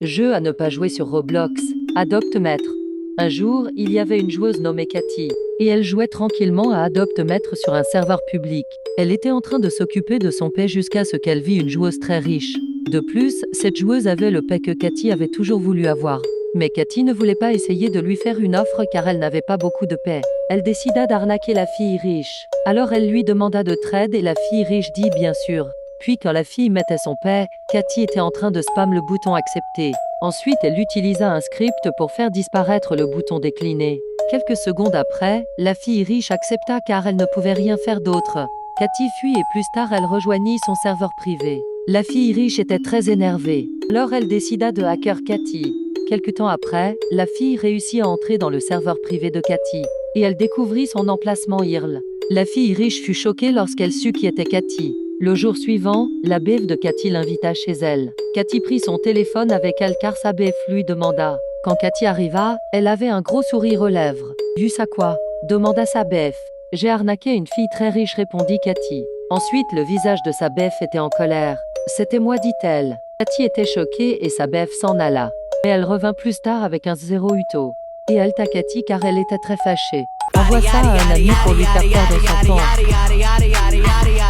Jeu à ne pas jouer sur Roblox. Adopte Maître. Un jour, il y avait une joueuse nommée Cathy, et elle jouait tranquillement à Adopte Maître sur un serveur public. Elle était en train de s'occuper de son paix jusqu'à ce qu'elle vit une joueuse très riche. De plus, cette joueuse avait le paix que Cathy avait toujours voulu avoir. Mais Cathy ne voulait pas essayer de lui faire une offre car elle n'avait pas beaucoup de paix. Elle décida d'arnaquer la fille riche. Alors elle lui demanda de trade et la fille riche dit bien sûr. Puis quand la fille mettait son paix, Cathy était en train de spam le bouton accepter. Ensuite elle utilisa un script pour faire disparaître le bouton décliner. Quelques secondes après, la fille riche accepta car elle ne pouvait rien faire d'autre. Cathy fuit et plus tard elle rejoignit son serveur privé. La fille riche était très énervée. Alors elle décida de hacker Cathy. Quelque temps après, la fille réussit à entrer dans le serveur privé de Cathy. Et elle découvrit son emplacement IRL. La fille riche fut choquée lorsqu'elle sut qui était Cathy. Le jour suivant, la BF de Cathy l'invita chez elle. Cathy prit son téléphone avec elle car sa BF lui demanda. Quand Cathy arriva, elle avait un gros sourire aux lèvres. « Tu sais quoi ?» demanda sa BF. « J'ai arnaqué une fille très riche » répondit Cathy. Ensuite le visage de sa BF était en colère. « C'était moi » dit-elle. Cathy était choquée et sa BF s'en alla. Mais elle revint plus tard avec un 0 Uto. Et elle t'a Cathy car elle était très fâchée. Envoie ça à un ami pour lui faire perdre son temps.